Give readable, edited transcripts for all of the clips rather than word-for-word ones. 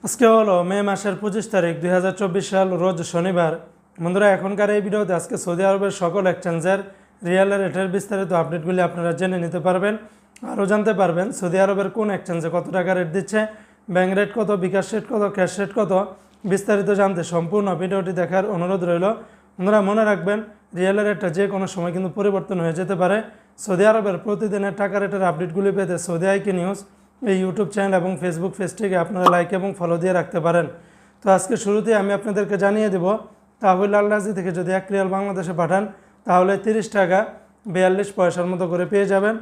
আজকে হলো মে মাসের 25 তারিখ 2024 সাল, রোজ শনিবার। বন্ধুরা, এখনকার এই ভিডিওতে আজকে সৌদি আরবের সকল এক্সচেঞ্জের রিয়াল রেটের বিস্তারিত আপডেটগুলি আপনারা জেনে নিতে পারবেন। আরও জানতে পারবেন সৌদি আরবের কোন এক্সচেঞ্জে কত টাকা রেট দিচ্ছে, ব্যাঙ্ক রেট কত, বিকাশ রেট কত, ক্যাশ রেট কত, বিস্তারিত জানতে সম্পূর্ণ ভিডিওটি দেখার অনুরোধ রইল। বন্ধুরা, মনে রাখবেন রিয়াল রেটটা যে কোনো সময় কিন্তু পরিবর্তন হয়ে যেতে পারে। সৌদি আরবের প্রতিদিনের টাকা রেটের আপডেটগুলি পেতে সৌদি আইকি নিউজ এই ইউটিউব চ্যানেল এবং ফেসবুক পেজটিকে আপনারা লাইক এবং ফলো দিয়ে রাখতে পারেন। তো আজকে শুরুতেই আমি আপনাদেরকে জানিয়ে দেব, তাহলে আল্লাজি থেকে যদি 1 রিয়াল বাংলাদেশে পাঠান তাহলে 30 টাকা 42 পয়সার মতো করে পেয়ে যাবেন।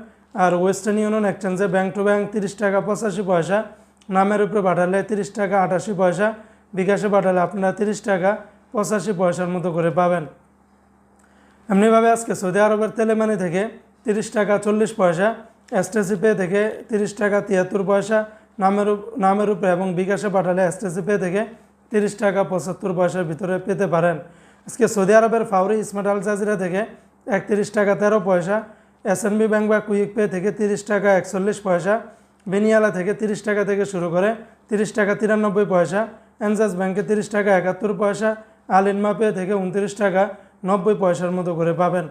আর ওয়েস্টার্ন ইউনিয়ন এক্সচেঞ্জে ব্যাঙ্ক টু ব্যাঙ্ক 30 টাকা 85 পয়সা, নামের উপরে পাঠালে 30 টাকা 88 পয়সা, বিকাশে পাঠালে আপনারা 30 টাকা 85 পয়সার মতো করে পাবেন। এমনিভাবে আজকে সৌদি আরবের তেলেমানি থেকে 30 টাকা 40 পয়সা, এসটিসি পে থেকে 30 টাকা 73 পয়সা, নামের উপরে এবং বিকাশে পাঠালে এসটিসি পে থেকে 30 টাকা 75 পয়সার ভিতরে পেতে পারেন। আজকে সৌদি আরবের ফাউরি স্মার্ট আল জাজিরা থেকে 31 টাকা 13 পয়সা, এসএনবি ব্যাংক বা কুইক পে থেকে 30 টাকা 41 পয়সা, বেনিয়ালা থেকে 30 টাকা থেকে শুরু করে 30 টাকা 93 পয়সা, এনজাস ব্যাংকে 30 টাকা 71 পয়সা, আল ইনমা পে থেকে 29 টাকা 90 পয়সার মতো করে পাবেন।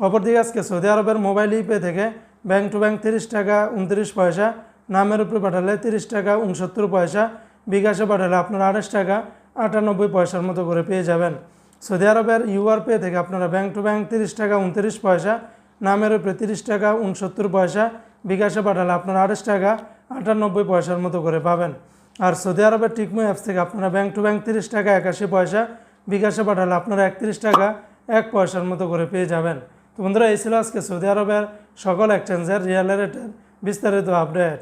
অপরদিকে আজকে সৌদি আরবের মোবাইল ইপে থেকে ব্যাঙ্ক টু ব্যাঙ্ক 30 টাকা 29 পয়সা, নামের উপরে পাঠালে 30 টাকা 69 পয়সা, বিকাশে পাঠালে আপনারা 28 টাকা 98 পয়সার মতো করে পেয়ে যাবেন। সৌদি আরবের ইউআর পে থেকে আপনারা ব্যাঙ্ক টু ব্যাঙ্ক 30 টাকা 29 পয়সা, নামের উপরে 30 টাকা 69 পয়সা, বিকাশে পাঠালে আপনারা 28 টাকা 98 পয়সার মতো করে পাবেন। আর সৌদি আরবের টিকমো অ্যাপস থেকে আপনারা ব্যাঙ্ক টু ব্যাঙ্ক 30 টাকা 81 পয়সা, বিকাশে পাঠালে আপনারা 31 টাকা 1 পয়সার মতো করে পেয়ে যাবেন। তো বন্ধুরা, এই ছিল আজকে সৌদি আরবের সকল এক্সচেঞ্জের রিয়াল রেটের বিস্তারিত আপডেট।